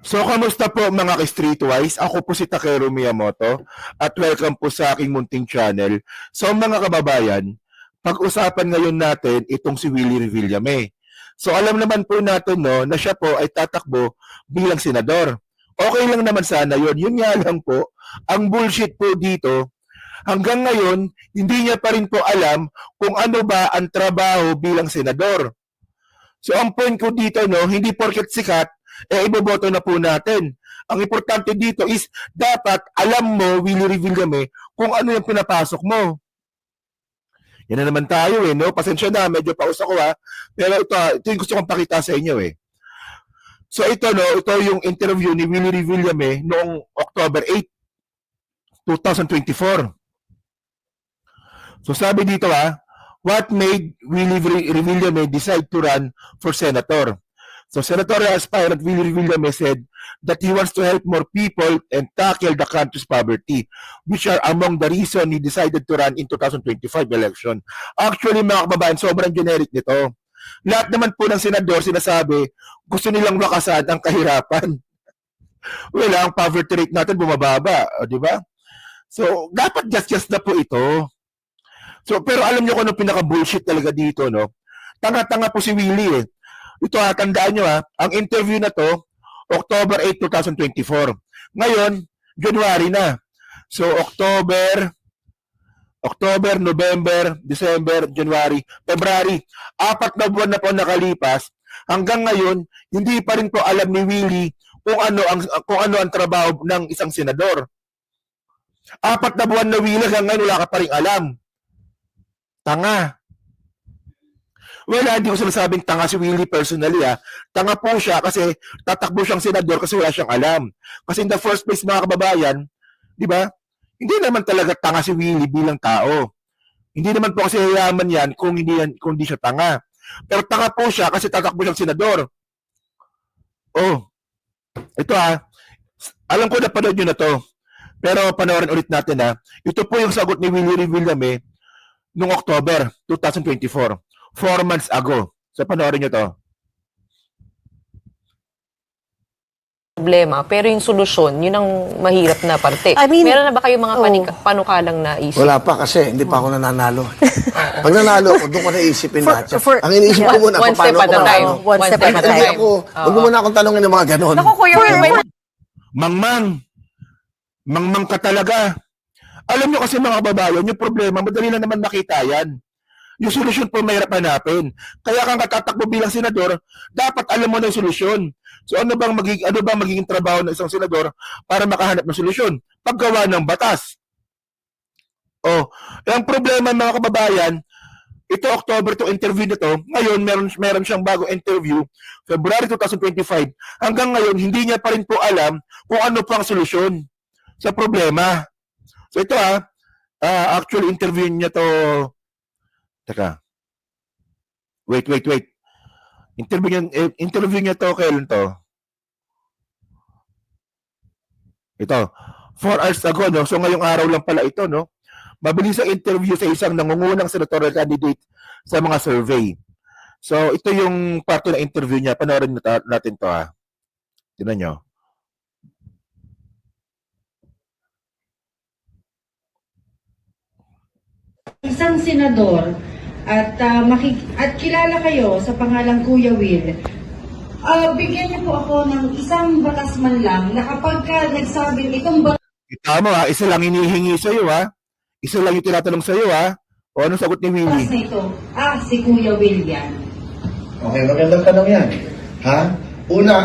So, kamusta po mga ka-Streetwise? Ako po si Takeru Miyamoto at welcome po sa aking munting channel. So, mga kababayan, pag-usapan ngayon natin itong si Willie Revillame. So, alam naman po natin no, na siya po ay tatakbo bilang senador. Okay lang naman sana yun. Yun nga lang po, ang bullshit po dito, hanggang ngayon, hindi niya pa rin po alam kung ano ba ang trabaho bilang senador. So ang point ko dito, no, hindi porket sikat, iboboto na po natin. Ang importante dito is, dapat alam mo, Willie Revillame, kung ano yung pinapasok mo. Yan na naman tayo no? Pasensya na, medyo paus ako Pero ito yung gusto kong pakita sa inyo So ito, no, ito yung interview ni Willie Revillame noong October 8, 2024. So sabi dito what made Willie Revillame decide to run for senator? So senatorial aspirant Willie Revillame said that he wants to help more people and tackle the country's poverty, which are among the reason he decided to run in 2025 election. Actually, mga kababayan, sobrang generic nito. Lahat naman po ng senador sinasabi, gusto nilang wakasan ang kahirapan. Well, ang poverty rate natin bumababa, di ba? So, dapat just na po ito. So, pero alam niyo kung ano pinaka-bullshit talaga dito, no? Tanga-tanga po si Willie Ito tandaan nyo ang interview na to, October 8, 2024. Ngayon, January na. So, October, November, December, January, February. 4 na buwan na po nakalipas. Hanggang ngayon, hindi pa rin po alam ni Willie kung ano ang trabaho ng isang senador. 4 na buwan na Willie, hanggang ngayon wala ka pa rin alam. Tanga. Well, hindi ko sinasabing tanga si Willie personally Tanga po siya kasi tatakbo siyang senador kasi wala siyang alam. Kasi in the first place, mga kababayan, di ba? Hindi naman talaga tanga si Willie bilang tao. Hindi naman po kasi yaman yan kung hindi siya tanga. Pero tanga po siya kasi tatakbo siyang senador. Oh, ito alam ko na panood nyo na to. Pero panoorin ulit natin Ito po yung sagot ni Willie Revillame noong October 2024. 4 months ago. So, panoorin nyo to. Problema, pero yung solusyon, yun ang mahirap na parte. Meron na ba kayong mga panukalang naisip? Wala pa kasi hindi pa ako nananalo. Pag nanalo ako, doon ko naisipin lahat. Ang iniisip ko muna, One step at a time. One step at a Hindi time. huwag mo muna akong tanongin ng mga ganon. Naku, Kuya Will, may Mangmang ka talaga. Alam nyo kasi mga babayan, yung problema, madali na naman makita yan. Yung solusyon po mahirap hanapin. Kaya kang katatakbo bilang senador, dapat alam mo na yung solusyon. So ano bang magiging trabaho ng isang senador para makahanap ng solusyon? Paggawa ng batas. Ang problema mga kababayan, ito October to interview nito, ngayon meron siyang bagong interview, February 2025. Hanggang ngayon, hindi niya pa rin po alam kung ano po ang solusyon sa problema. So ito actually interview niya to. Teka. Wait. Interview niya to, kailan to? Ito. 4 hours ago, no? So, ngayong araw lang pala ito, no? Mabilis ang interview sa isang nangungunang senatorial candidate sa mga survey. So, ito yung parte ng interview niya. Panoorin natin to, Tingnan nyo. Isang senador at kilala kayo sa pangalang Kuya Will, bigyan niyo po ako ng isang batas man lang na kapag nagsabing itong batas Tama isa lang hinihingi sa iyo Isa lang yung tinatanong sa iyo O anong sagot ni Willie? na ito, si Kuya Will yan. Okay, magandang tanong yan. Una,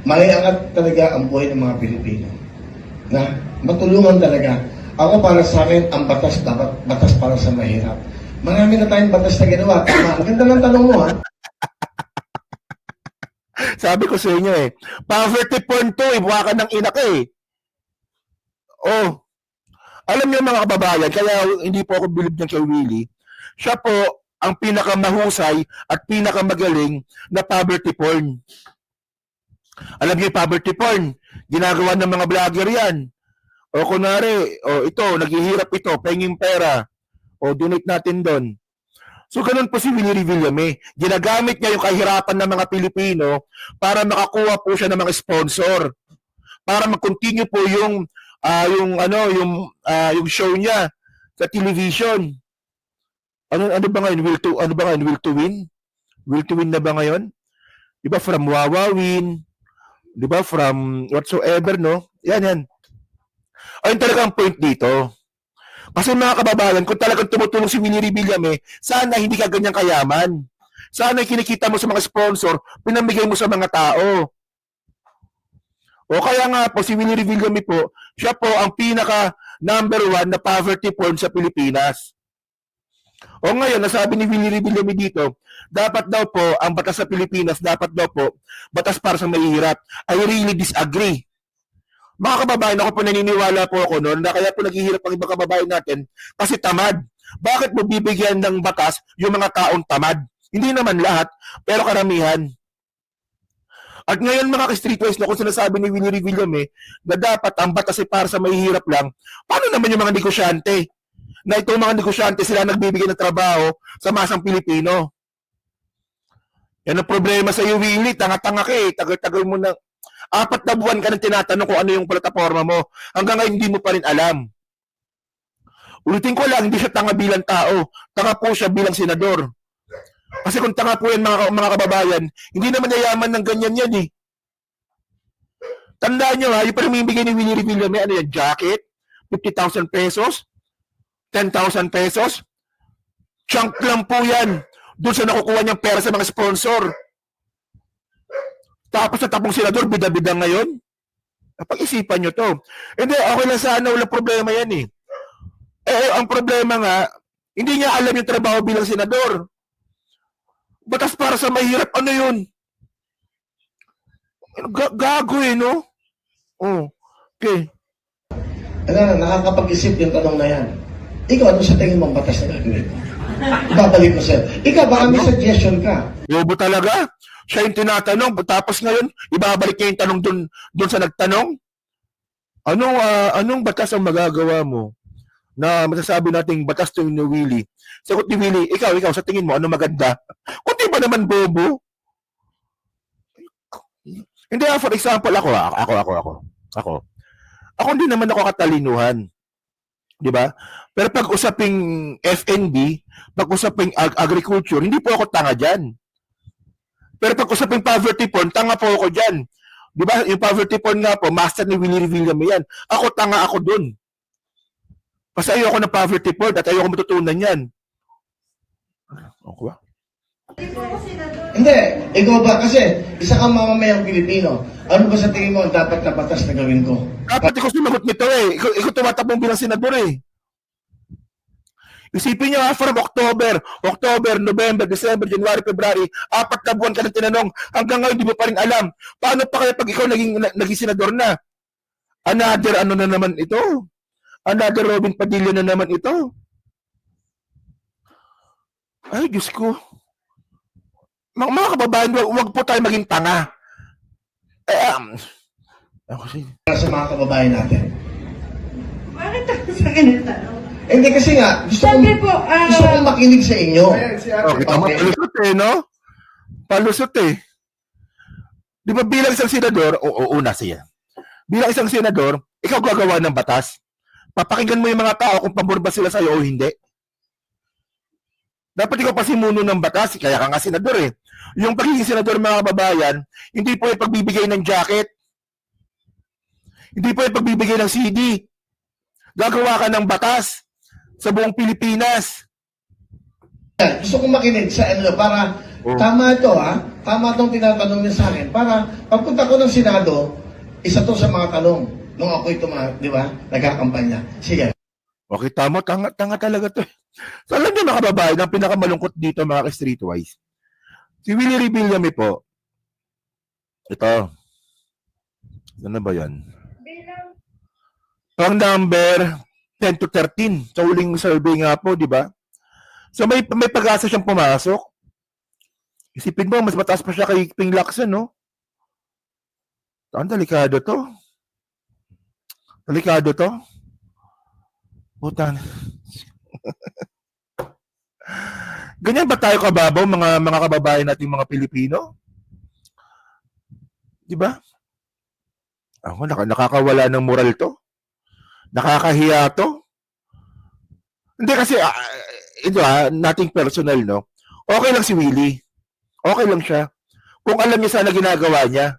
maiangat talaga ang buhay ng mga Pilipino. Na matulungan talaga. Ako para sa akin, ang batas dapat batas para sa mahirap. Marami na tayong batas na ginawa. Tama. Ang ganda ng tanong mo, Sabi ko sa inyo poverty porn to buha ka ng ina ka Alam niyo mga kababayan, kaya hindi po ako bilib niyan kay Willie. Siya po ang pinakamahusay at pinakamagaling na poverty porn. Alam niyo yung poverty porn, ginagawa ng mga vlogger yan. Kunwari, ito, naghihirap ito, penging pera. Donate natin doon. So ganun po si Willie Villame. Ginagamit niya yung kahirapan ng mga Pilipino para makakuha po siya ng mga sponsor. Para mag-continue po yung show niya sa television. Ano ba ngayon? Will to win? Will to win na ba ngayon? 'Di ba from Wawawin? 'Di ba from whatsoever, no? Yan. Ayun talaga ang point dito. Kasi mga kababayan, kung talagang tumutulong si Willie Villame, sana hindi ka ganyan kayaman. Sana kinikita mo sa mga sponsor, pinamigay mo sa mga tao. O kaya nga po, si Willie Villame po, siya po ang pinaka number 1 na poverty porn sa Pilipinas. O ngayon, nasabi ni Willie Villame dito, dapat daw po, ang batas sa Pilipinas, dapat daw po, batas para sa mahihirap. I really disagree. Mga kababayan, ako po naniniwala po ako noon na kaya po naghihirap ang ibang kababayan natin kasi tamad. Bakit mo bibigyan ng batas yung mga taong tamad? Hindi naman lahat, pero karamihan. At ngayon mga ka-streetwise na kung sinasabi ni Willie Villame na dapat ang batas ay para sa mahihirap lang, paano naman yung mga negosyante? Na itong mga negosyante sila nagbibigay ng trabaho sa masang Pilipino. Yan ang problema sa iyo, Willie. Tanga-tanga ka eh. Tagal-tagal mo na. 4 na buwan ka nang tinatanong kung ano yung plataforma mo. Hanggang ngayon hindi mo pa rin alam. Ulitin ko lang, hindi siya tanga bilang tao. Tanga po siya bilang senador. Kasi kung tanga po yan mga kababayan, hindi naman yayaman ng ganyan yan eh. Tandaan nyo ha, yung paramibigay ni Willie Villame, ano yan, jacket? 50,000 pesos? 10,000 pesos? Chunk lang po yan. Doon sa nakukuha niyang pera sa mga sponsor. Tapos sa tapong senador, bida-bida ngayon. Pag-isipan nyo to. Hindi, okay lang sana, walang problema yan eh. Ang problema nga, hindi niya alam yung trabaho bilang senador. Batas para sa mahirap, ano yun? Gago eh, no? Oh, okay. Nakakapag-isip yung tanong na yan. Ikaw, ano sa tingin mong batas na gagawin? Babalik ko sa'yo. Ikaw, baka may suggestion ka. Bobo talaga. Siya yung tinatanong, tapos ngayon, ibabalik niya yung tanong dun sa nagtanong. Anong batas ang magagawa mo na masasabi nating batas to ni Willie? Sagot ni Willie, ikaw, sa tingin mo, ano maganda? Kundi ba naman bobo? Hindi, for example, ako hindi naman ako katalinuhan. Di ba? Pero pag usaping FNB, pag usaping agriculture, hindi po ako tanga dyan. Pero pag usaping poverty porn, tanga po ako dyan. Di ba? Yung poverty porn nga po, master ni Willie Villame yan. Ako, tanga ako dun. Kasi ayoko ng poverty porn at ayoko matutunan yan. Okay ba? Hindi, ikaw ba? Kasi isa kang mamamayang Pilipino. Ano ba sa tingin mo ang dapat na batas na gawin ko? Dapat ikaw sumagot nito eh. Ikaw tumatapong bilang senador eh. Isipin nyo ha, from October, November, December, January, February, 4 na buwan ka nang tinanong, hanggang ngayon di mo pa rin alam. Paano pa kaya pag ikaw naging senador na? Another ano na naman ito? Another Robin Padilla na naman ito? Ay, Diyos ko. Mga kababayan, wag po tayo maging tanga. Para sa mga kababayan natin. Bakit ako sa ganito? Hindi kasi nga, gusto Sabi po, kong makinig sa inyo. Okay, tama. Palusot eh, no? Palusot eh. Di ba bilang isang senador, una siya. Bilang isang senador, ikaw gagawa ng batas. Papakinggan mo yung mga tao kung pabor ba sila sa'yo o hindi. Dapat ikaw pasimuno ng batas, kaya ka nga senador eh. Yung pagiging senador mga kababayan, hindi po yung pagbibigay ng jacket. Hindi po yung pagbibigay ng CD. Gagawa ka ng batas sa buong Pilipinas. Gusto kong makinig sa ano para tama ito ha. Tama itong tinatanong niya sa akin. Para pagpunta ko ng Senado, isa to sa mga tanong nung ako'y di ba, nagkakampanya. Sige. Okay, tama. Tanga talaga to. So, alam niyo mga kababayan, ang pinakamalungkot dito mga ka-streetwise. Si Willie Villame po, ito. Ano ba yan? Pang number 10 to 13 sa huling survey nga po, di ba? So may pag-asa siyang pumasok. Isipin mo, mas mataas pa siya kay Ping Lacson, no? Ang delikado to. Delikado to. Putan. Ganyan ba tayo kababaw, mga kababayan nating mga Pilipino? Di ba? Ako, nakakawala ng moral to. Nakakahiya to. Hindi kasi, ito nothing personal, no? Okay lang si Willie. Okay lang siya. Kung alam niya sana ginagawa niya.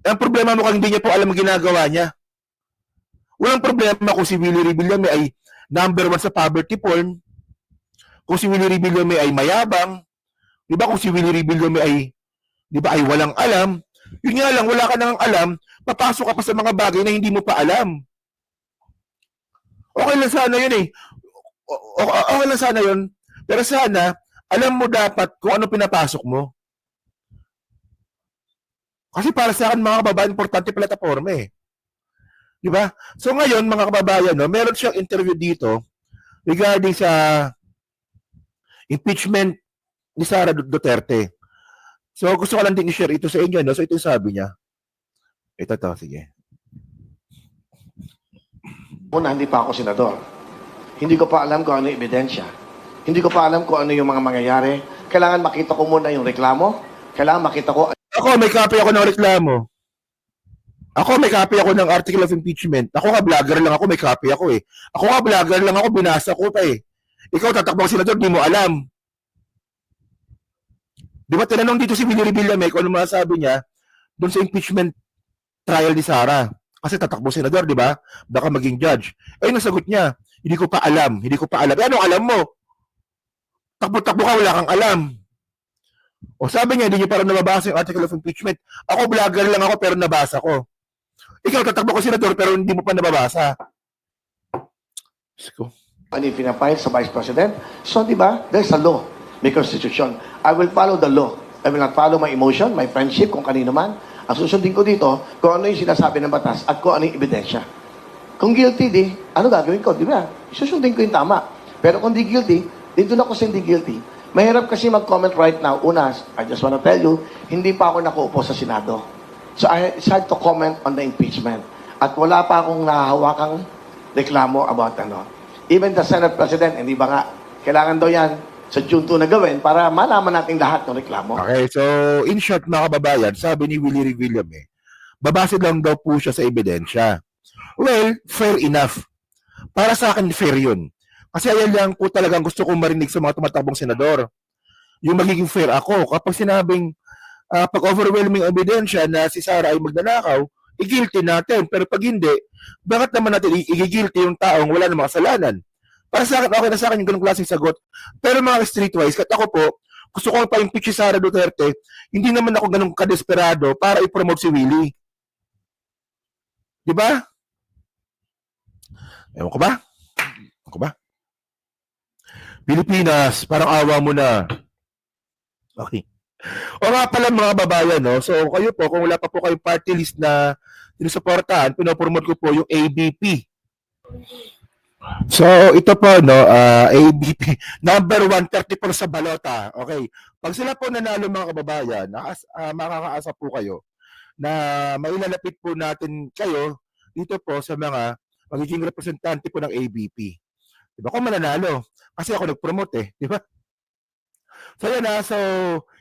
Ang problema mo kung hindi niya po alam ang ginagawa niya. Walang problema kung si Willie Revillame ay number 1 sa poverty porn. Kung si Willie Revillame ay mayabang. Di ba kung si Willie Revillame ay, di ba, ay walang alam. Yun nga lang, wala ka nang alam, papasok ka pa sa mga bagay na hindi mo pa alam. Okay lang sana yun eh. Okay lang sana yun. Pero sana, alam mo dapat kung ano pinapasok mo. Kasi para sa akin, mga kababayan, importante plataforma eh. Di ba? So ngayon, mga kababayan, no, meron siyang interview dito regarding sa impeachment ni Sara Duterte. So gusto ko lang din i-share ito sa inyo. No? So ito yung sabi niya. Ito to, sige. Una, hindi pa ako senador. Hindi ko pa alam kung ano yung ebidensya. Hindi ko pa alam kung ano yung mga mangyayari. Kailangan makita ko muna yung reklamo. Kailangan makita ko... Ako, may copy ako ng reklamo. Ako, may copy ako ng article of impeachment. Ako nga, vlogger lang ako, may copy ako eh. Ako nga, vlogger lang ako, binasa ko pa eh. Ikaw, tatakbo ang senador, di mo alam. Di ba, tinanong dito si Willie Revillame kung ano masasabi niya doon sa impeachment trial ni Sara. Kasi tatakbo senador, di ba? Baka maging judge. Eh, nasagot niya, hindi ko pa alam. Eh, anong alam mo? Takbo-takbo ka, wala kang alam. O sabi niya, hindi niyo parang nababasa yung article of impeachment. Ako, vlogger lang ako, pero nabasa ko. Ikaw, tatakbo ka senador, pero hindi mo pa nababasa. Ano yung pinapahil sa Vice President? So, di ba? There's a law. May constitution. I will follow the law. I will not follow my emotion, my friendship, kung kanino man. Ang susundin ko dito, kung ano yung sinasabi ng batas at kung ano yung ebidensya. Kung guilty, di, ano gagawin ko? Di ba? Susundin ko yung tama. Pero kung di guilty, dito na ako sa hindi guilty. Mahirap kasi mag-comment right now. Una, I just wanna tell you, hindi pa ako nakuupo sa Senado. So I decided to comment on the impeachment. At wala pa akong nahahawakang reklamo about ano. Even the Senate President, hindi ba nga, kailangan daw yan sa June 2 na gawin para malaman natin lahat ng reklamo. Okay, so in short mga kababayan, sabi ni Willie Revillame, babase lang daw po siya sa ebidensya. Well, fair enough. Para sa akin, fair yun. Kasi ayan lang po talagang gusto kong marinig sa mga tumatakbong senador. Yung magiging fair ako. Kapag sinabing, pag overwhelming ebidensya na si Sara ay magnanakaw, i-guilty natin. Pero pag hindi, bakit naman natin i-guilty yung taong wala namang kasalanan? Para sa akin, okay na sa akin yung ganung klaseng sagot. Pero mga streetwise, kat ako po, gusto ko pa-impeach si Sara Duterte, hindi naman ako ganung kadesperado para i-promote si Willie. Di ba? Ewan ko ba? Ewan ko ba? Pilipinas, parang awa mo na. Okay. O nga pala mga babayan, no? So kayo po, kung wala pa po kayong party list na sinusuportahan, pinopromote ko po yung ABP. So ito po, no, ABP, number 134 sa balota. Okay. Pag sila po nanalo mga kababayan, makakaasa po kayo na mailalapit po natin kayo dito po sa mga magiging representante po ng ABP. Diba? Kung mananalo. Kasi ako nag-promote eh. Diba? So yan so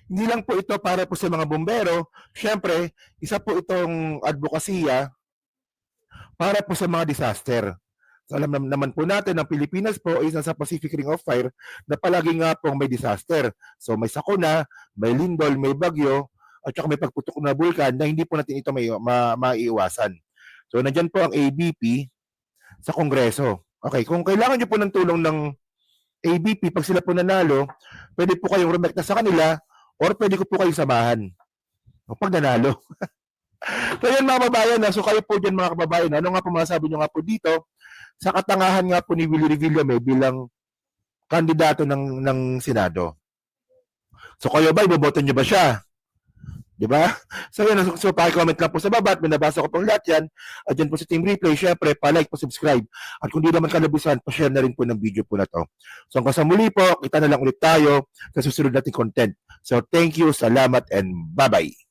hindi lang po ito para po sa mga bombero. Siyempre, isa po itong advokasya para po sa mga disaster. So alam naman po natin ang Pilipinas po ay nasa Pacific Ring of Fire na palagi nga pong may disaster. So may sakuna, may lindol, may bagyo, at saka may pagputok na bulkan na hindi po natin ito maiiwasan. So nandyan po ang ABP sa Kongreso. Okay, kung kailangan nyo po ng tulong ng ABP, pag sila po nanalo, pwede po kayong rumekta sa kanila or pwede ko po kayong samahan. O pag nanalo. So yan mga kababayan, so kayo po dyan mga kababayan, ano nga po masasabi nyo nga po dito sa katangahan nga po ni Willie Revillame bilang kandidato ng Senado. So kayo ba, iboboto nyo ba siya? Diba? So yan, so paki-comment lang po sa baba at binabasa ko pong lahat yan. At dyan po sa Team Replay, syempre, pa-like, pa-subscribe. At kung di naman kalabisan, pa-share na rin po ng video po na to. So hanggang sa muli po, kita na lang ulit tayo sa susunod nating content. So thank you, salamat, and bye-bye.